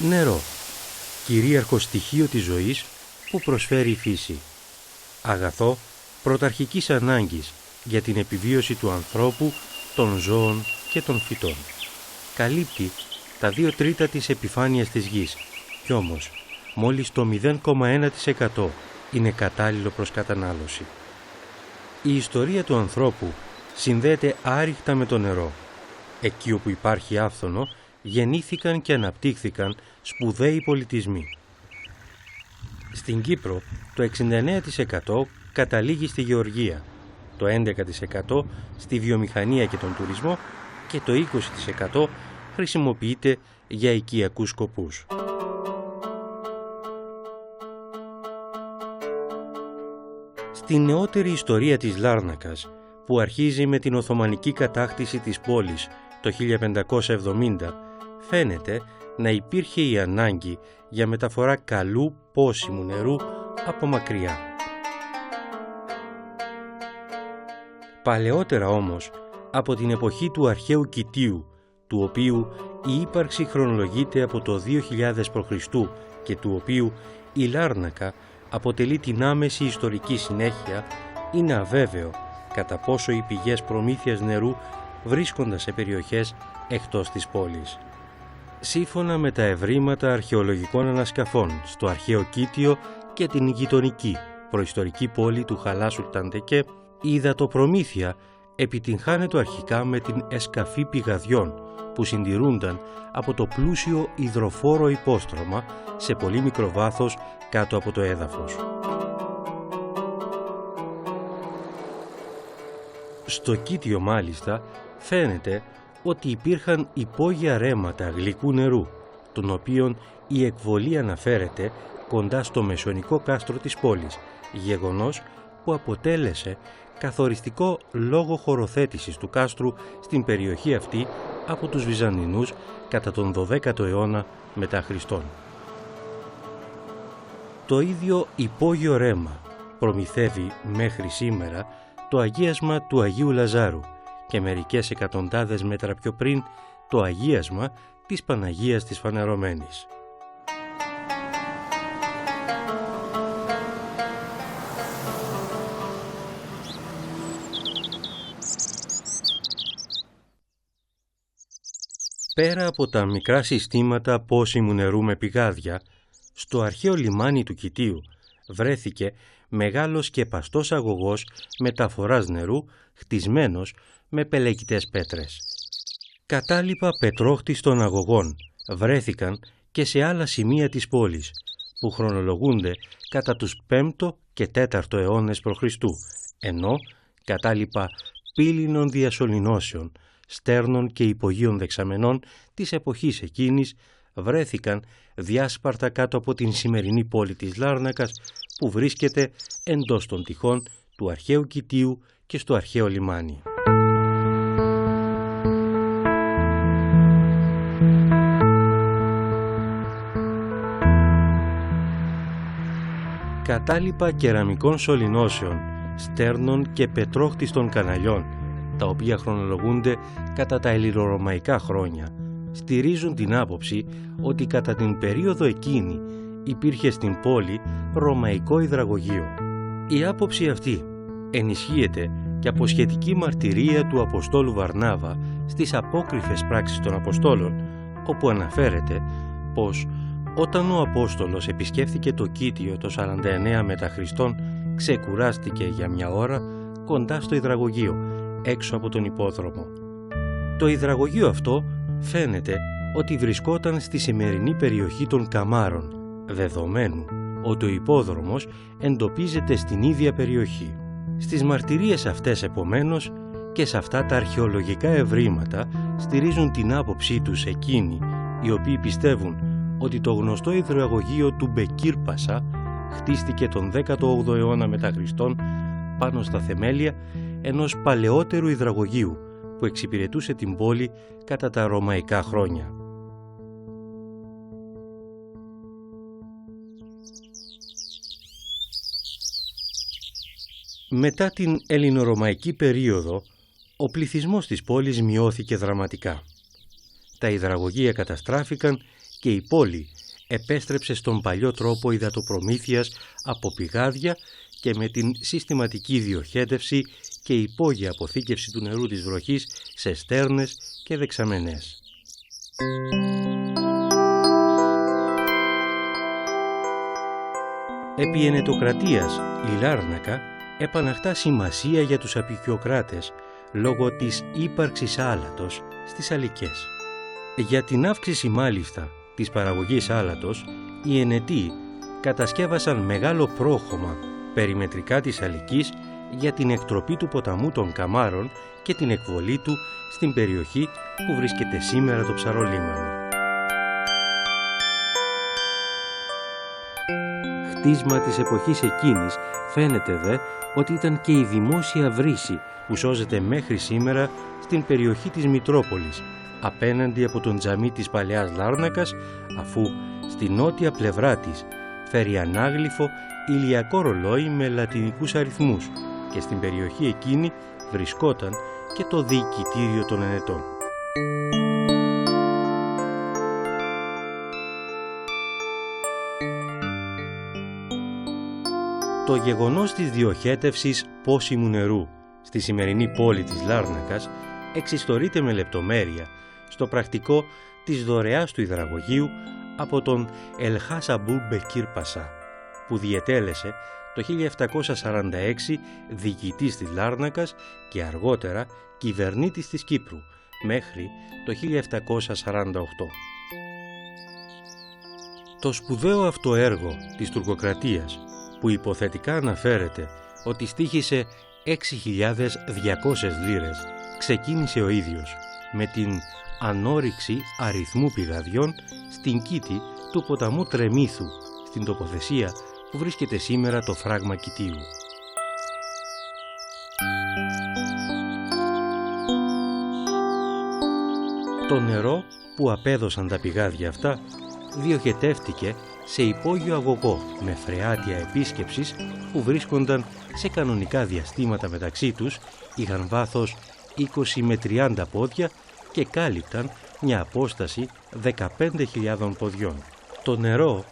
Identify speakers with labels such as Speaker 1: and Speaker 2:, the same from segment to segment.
Speaker 1: Νερό, κυρίαρχο στοιχείο της ζωής που προσφέρει η φύση. Αγαθό πρωταρχικής ανάγκης για την επιβίωση του ανθρώπου, των ζώων και των φυτών. Καλύπτει τα 2/3 της επιφάνειας της γης κι όμως μόλις το 0,1% είναι κατάλληλο προς κατανάλωση. Η ιστορία του ανθρώπου συνδέεται άρρηκτα με το νερό. Εκεί όπου υπάρχει άφθονο γεννήθηκαν και αναπτύχθηκαν σπουδαίοι πολιτισμοί. Στην Κύπρο το 69% καταλήγει στη γεωργία, το 11% στη βιομηχανία και τον τουρισμό και το 20% χρησιμοποιείται για οικιακούς σκοπούς. Στην νεότερη ιστορία της Λάρνακας, που αρχίζει με την Οθωμανική κατάκτηση της πόλης το 1570, φαίνεται να υπήρχε η ανάγκη για μεταφορά καλού πόσιμου νερού από μακριά. Παλαιότερα όμως, από την εποχή του αρχαίου Κιτίου, του οποίου η ύπαρξη χρονολογείται από το 2000 π.Χ. και του οποίου η Λάρνακα αποτελεί την άμεση ιστορική συνέχεια, είναι αβέβαιο κατά πόσο οι πηγές προμήθειας νερού βρίσκονταν σε περιοχές εκτός της πόλης. Σύμφωνα με τα ευρήματα αρχαιολογικών ανασκαφών στο αρχαίο Κίτιο και την γειτονική προϊστορική πόλη του Χαλάσουλταντεκέ, η υδατοπρομήθεια επιτυγχάνεται αρχικά με την εσκαφή πηγαδιών που συντηρούνταν από το πλούσιο υδροφόρο υπόστρωμα σε πολύ μικρό βάθος κάτω από το έδαφος. Στο Κίτιο μάλιστα φαίνεται ότι υπήρχαν υπόγεια ρέματα γλυκού νερού, των οποίων η εκβολή αναφέρεται κοντά στο μεσαιωνικό κάστρο της πόλης, γεγονός που αποτέλεσε καθοριστικό λόγο χωροθέτησης του κάστρου στην περιοχή αυτή από τους Βυζαντινούς κατά τον 12ο αιώνα μετά Χριστόν. Το ίδιο υπόγειο ρέμα προμηθεύει μέχρι σήμερα το αγίασμα του Αγίου Λαζάρου και μερικές εκατοντάδες μέτρα πιο πριν το αγίασμα της Παναγίας της Φανερωμένης. Πέρα από τα μικρά συστήματα πόσιμου νερού με πηγάδια, στο αρχαίο λιμάνι του Κιτίου βρέθηκε μεγάλος και παστός αγωγός μεταφοράς νερού χτισμένος με πελεκητές πέτρες. Κατάλοιπα πετρόχτιστων αγωγών βρέθηκαν και σε άλλα σημεία της πόλης που χρονολογούνται κατά τους 5ο και 4ο αιώνες π.Χ., ενώ κατάλοιπα πύληνων διασωληνώσεων, στέρνων και υπογείων δεξαμενών της εποχής εκείνης βρέθηκαν διάσπαρτα κάτω από την σημερινή πόλη της Λάρνακας που βρίσκεται εντός των τυχών του αρχαίου Κιτίου και στο αρχαίο λιμάνι. Κατάλοιπα κεραμικών σωληνώσεων, στέρνων και πετρόχτιστων καναλιών, τα οποία χρονολογούνται κατά τα ελληνορωμαϊκά χρόνια, στηρίζουν την άποψη ότι κατά την περίοδο εκείνη υπήρχε στην πόλη ρωμαϊκό υδραγωγείο. Η άποψη αυτή ενισχύεται και από σχετική μαρτυρία του Αποστόλου Βαρνάβα στις απόκριφες πράξεις των Αποστόλων, όπου αναφέρεται πως όταν ο Απόστολος επισκέφθηκε το Κίτιο το 49 μετά Χριστόν, ξεκουράστηκε για μια ώρα κοντά στο υδραγωγείο, έξω από τον υπόδρομο. Το υδραγωγείο αυτό φαίνεται ότι βρισκόταν στη σημερινή περιοχή των Καμάρων, δεδομένου ότι ο υπόδρομος εντοπίζεται στην ίδια περιοχή. Στις μαρτυρίες αυτές επομένως και σε αυτά τα αρχαιολογικά ευρήματα στηρίζουν την άποψή τους εκείνοι οι οποίοι πιστεύουν ότι το γνωστό υδραγωγείο του Μπεκύρπασα χτίστηκε τον 18ο αιώνα μετά Χριστόν πάνω στα θεμέλια ενός παλαιότερου υδραγωγείου που εξυπηρετούσε την πόλη κατά τα ρωμαϊκά χρόνια. Μετά την ελληνορωμαϊκή περίοδο, ο πληθυσμός της πόλης μειώθηκε δραματικά. Τα υδραγωγεία καταστράφηκαν και η πόλη επέστρεψε στον παλιό τρόπο υδατοπρομήθειας από πηγάδια και με την συστηματική διοχέτευση και υπόγεια αποθήκευση του νερού της βροχής σε στέρνες και δεξαμενές. Επί ενετοκρατίας η Λάρνακα επαναχτά σημασία για τους αποικιοκράτες λόγω της ύπαρξης άλατος στις αλικές. Για την αύξηση μάλιστα της παραγωγής άλατος, οι Ενετοί κατασκεύασαν μεγάλο πρόχωμα περιμετρικά της αλικής για την εκτροπή του ποταμού των Καμάρων και την εκβολή του στην περιοχή που βρίσκεται σήμερα το Ψαρολίμανο. Χτίσμα της εποχής εκείνης φαίνεται δε ότι ήταν και η δημόσια βρύση που σώζεται μέχρι σήμερα στην περιοχή της Μητρόπολης, απέναντι από τον τζαμί της Παλαιάς Λάρνακας, αφού στη νότια πλευρά της φέρει ανάγλυφο ηλιακό ρολόι με λατινικούς αριθμούς και στην περιοχή εκείνη βρισκόταν και το διοικητήριο των Ενετών. Το γεγονός της διοχέτευσης πόσιμου νερού στη σημερινή πόλη της Λάρνακας εξιστορείται με λεπτομέρεια στο πρακτικό της δωρεάς του υδραγωγείου από τον Ελχάσαμπούρ Μπεκίρ Πασά, που διετέλεσε το 1746 διοικητής της Λάρνακας και αργότερα κυβερνήτης της Κύπρου μέχρι το 1748. Το σπουδαίο αυτό έργο της τουρκοκρατίας, που υποθετικά αναφέρεται ότι στοίχησε 6.200 λίρες, ξεκίνησε ο ίδιος με την ανόρυξη αριθμού πηγαδιών στην κήτη του ποταμού Τρεμίθου, στην τοποθεσία που βρίσκεται σήμερα το φράγμα Κητίου. Το νερό που απέδωσαν τα πηγάδια αυτά διοχετεύτηκε σε υπόγειο αγωγό με φρεάτια επίσκεψης που βρίσκονταν σε κανονικά διαστήματα μεταξύ τους, είχαν βάθος 20 με 30 πόδια και κάλυπταν μια απόσταση 15.000 ποδιών. Το νερό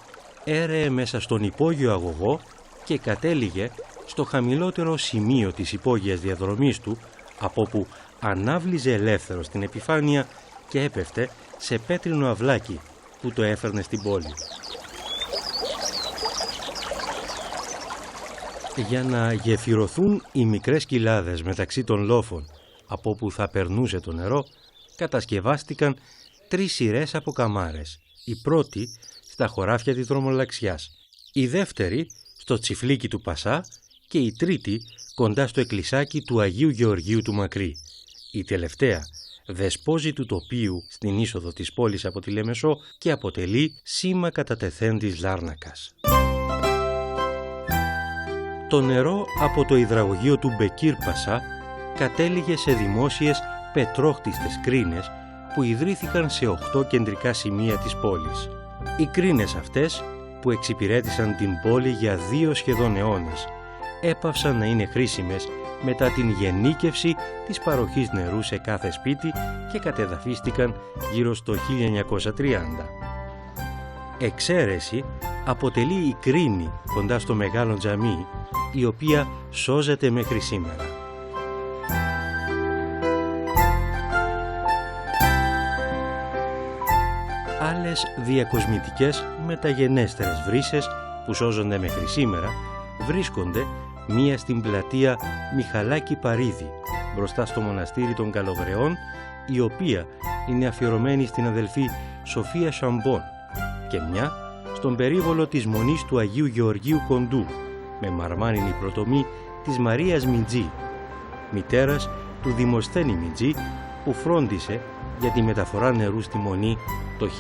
Speaker 1: έρεε μέσα στον υπόγειο αγωγό και κατέληγε στο χαμηλότερο σημείο της υπόγειας διαδρομής του, από που ανάβλιζε ελεύθερο στην επιφάνεια και έπεφτε σε πέτρινο αυλάκι που το έφερνε στην πόλη. Για να γεφυρωθούν οι μικρές κοιλάδες μεταξύ των λόφων από που θα περνούσε το νερό, κατασκευάστηκαν 3 σειρές από καμάρες. Η πρώτη στα χωράφια της δρομολαξιάς, η δεύτερη στο τσιφλίκι του Πασά και η τρίτη κοντά στο εκκλησάκι του Αγίου Γεωργίου του Μακρύ. Η τελευταία δεσπόζει του τοπίου στην είσοδο της πόλης από τη Λεμεσό και αποτελεί σήμα κατατεθέν της Λάρνακας. Το νερό από το υδραγωγείο του Μπεκίρ Πασά κατέληγε σε δημόσιες πετρόχτιστες κρίνες που ιδρύθηκαν σε 8 κεντρικά σημεία της πόλης. Οι κρίνες αυτές, που εξυπηρέτησαν την πόλη για 2 σχεδόν αιώνες, έπαυσαν να είναι χρήσιμες μετά την γενίκευση της παροχής νερού σε κάθε σπίτι και κατεδαφίστηκαν γύρω στο 1930. Εξαίρεση αποτελεί η κρίνη κοντά στο Μεγάλο Τζαμί, η οποία σώζεται μέχρι σήμερα. Άλλες διακοσμητικές μεταγενέστερες βρύσες που σώζονται μέχρι σήμερα βρίσκονται μία στην πλατεία Μιχαλάκη Παρίδη, μπροστά στο μοναστήρι των Καλογρεών, η οποία είναι αφιερωμένη στην αδελφή Σοφία Σαμπών, και μια στον περίβολο της Μονής του Αγίου Γεωργίου Κοντού, με μαρμάνινη προτομή της Μαρίας Μιτζή, μητέρας του Δημοσθένη Μιτζή, που φρόντισε για τη μεταφορά νερού στη Μονή το 1900.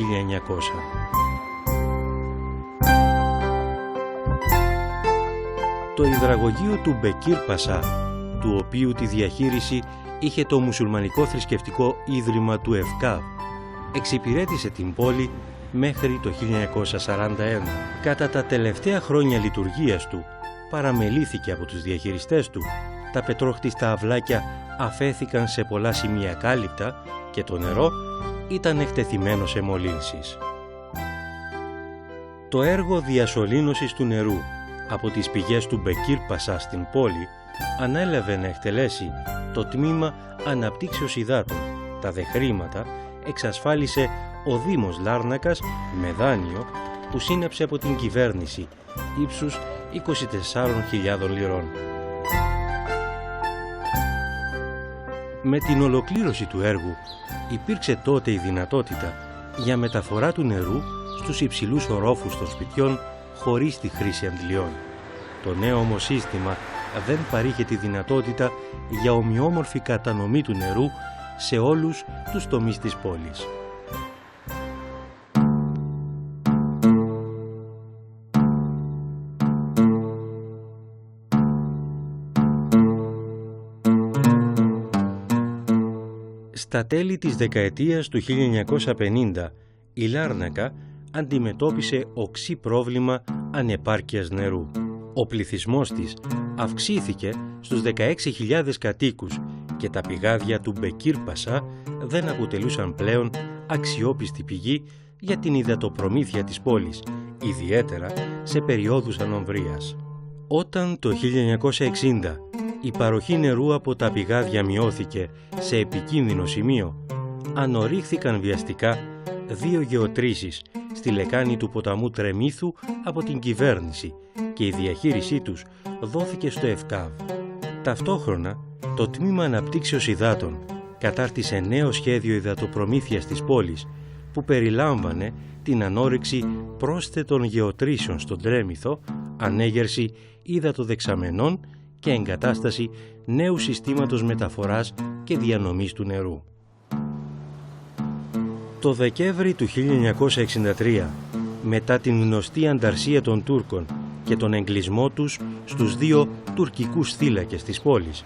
Speaker 1: Το υδραγωγείο του Μπεκίρ Πασά, του οποίου τη διαχείριση είχε το μουσουλμανικό θρησκευτικό ίδρυμα του Ευκάβ, εξυπηρέτησε την πόλη μέχρι το 1941. Κατά τα τελευταία χρόνια λειτουργίας του παραμελήθηκε από τους διαχειριστές του, τα πετρόχτιστα αυλάκια αφέθηκαν σε πολλά σημεία κάλυπτα και το νερό ήταν εκτεθειμένο σε μολύνσεις. Το έργο διασωλήνωσης του νερού από τις πηγές του Μπεκίρ Πασά στην πόλη ανέλαβε να εκτελέσει το τμήμα αναπτύξεως υδάτων. Τα δε χρήματα εξασφάλισε ο Δήμος Λάρνακας με δάνειο που σύναψε από την κυβέρνηση ύψους 24.000 λιρών. Με την ολοκλήρωση του έργου υπήρξε τότε η δυνατότητα για μεταφορά του νερού στους υψηλούς ορόφους των σπιτιών χωρίς τη χρήση αντλιών. Το νέο όμως σύστημα δεν παρήχε τη δυνατότητα για ομοιόμορφη κατανομή του νερού σε όλους τους τομείς της πόλης. Στα τέλη της δεκαετίας του 1950, η Λάρνακα αντιμετώπισε οξύ πρόβλημα ανεπάρκειας νερού. Ο πληθυσμός της αυξήθηκε στους 16.000 κατοίκους και τα πηγάδια του Μπεκίρ Πασά δεν αποτελούσαν πλέον αξιόπιστη πηγή για την υδατοπρομήθεια της πόλης, ιδιαίτερα σε περιόδους ανομβρίας. Όταν το 1960 η παροχή νερού από τα πηγάδια μειώθηκε σε επικίνδυνο σημείο, ανορρίχθηκαν βιαστικά 2 γεωτρήσεις στη λεκάνη του ποταμού Τρεμίθου από την κυβέρνηση και η διαχείρισή τους δόθηκε στο ΕΦΚΑΒ. Ταυτόχρονα, το Τμήμα Αναπτύξεως Υδάτων κατάρτισε νέο σχέδιο υδατοπρομήθειας της πόλης που περιλάμβανε την ανόρεξη πρόσθετων γεωτρήσεων στον Τρέμηθο, ανέγερση υδατοδεξαμενών και εγκατάσταση νέου συστήματος μεταφοράς και διανομής του νερού. Το Δεκέμβρη του 1963, μετά την γνωστή ανταρσία των Τούρκων και τον εγκλισμό τους στους 2 τουρκικούς θύλακες της πόλης,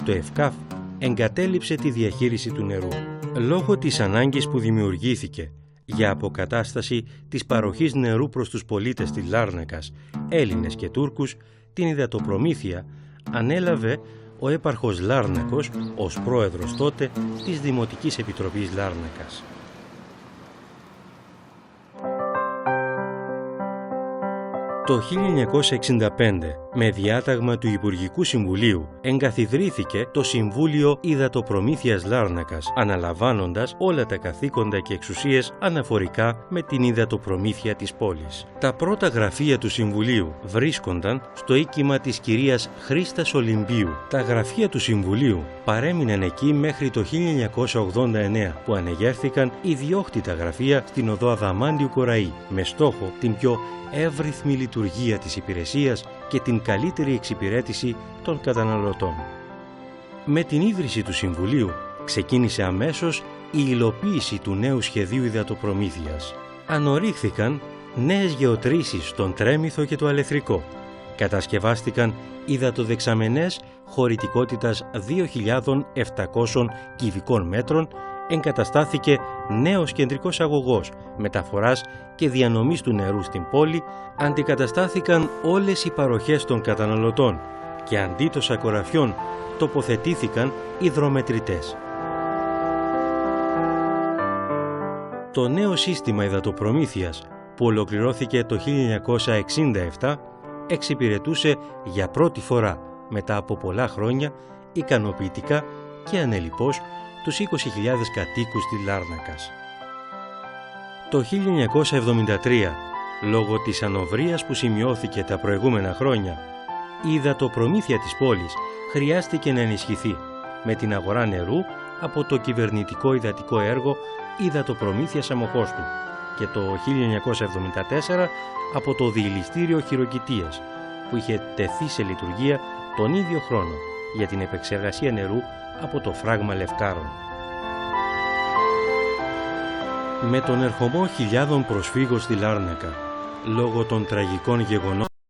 Speaker 1: το ΕΦΚΑΦ εγκατέλειψε τη διαχείριση του νερού. Λόγω της ανάγκης που δημιουργήθηκε για αποκατάσταση της παροχής νερού προς τους πολίτες της Λάρνακας, Έλληνες και Τούρκους, την υδατοπρομήθεια ανέλαβε ο έπαρχος Λάρνακος ως πρόεδρος τότε της Δημοτικής Επιτροπής Λάρνακας. Το 1965, με διάταγμα του Υπουργικού Συμβουλίου, εγκαθιδρύθηκε το Συμβούλιο Υδατοπρομήθειας Λάρνακας, αναλαμβάνοντας όλα τα καθήκοντα και εξουσίες αναφορικά με την υδατοπρομήθεια της πόλης. Τα πρώτα γραφεία του Συμβουλίου βρίσκονταν στο οίκημα της κυρίας Χρήστας Ολυμπίου. Τα γραφεία του Συμβουλίου παρέμειναν εκεί μέχρι το 1989, που ανεγέρθηκαν ιδιόκτητα γραφεία στην οδό Αδαμάντιου Κοραή, με στόχο την πιο εύρυθμη λειτουργία της υπηρεσίας και την καλύτερη εξυπηρέτηση των καταναλωτών. Με την ίδρυση του Συμβουλίου ξεκίνησε αμέσως η υλοποίηση του νέου σχεδίου υδατοπρομήθειας. Ανορρίχθηκαν νέες γεωτρήσεις στον Τρέμηθο και το Αλεθρικό. Κατασκευάστηκαν υδατοδεξαμενές χωρητικότητας 2.700 κυβικών μέτρων, εγκαταστάθηκε νέος κεντρικός αγωγός μεταφοράς και διανομής του νερού στην πόλη, αντικαταστάθηκαν όλες οι παροχές των καταναλωτών και αντί των σακοραφιών τοποθετήθηκαν υδρομετρητές. Το νέο σύστημα υδατοπρομήθειας που ολοκληρώθηκε το 1967 εξυπηρετούσε για πρώτη φορά μετά από πολλά χρόνια ικανοποιητικά και ανελιπώς τους 20.000 κατοίκους της Λάρνακας. Το 1973, λόγω της ανοβρίας που σημειώθηκε τα προηγούμενα χρόνια, η υδατοπρομήθεια της πόλης χρειάστηκε να ενισχυθεί με την αγορά νερού από το κυβερνητικό υδατικό έργο Υδατοπρομήθειας Αμοχώστου και το 1974 από το Διηλιστήριο Χειροκητείας, που είχε τεθεί σε λειτουργία τον ίδιο χρόνο για την επεξεργασία νερού από το φράγμα Λευκάρων. Με τον ερχομό χιλιάδων προσφύγων στη Λάρνακα, λόγω των τραγικών γεγονότων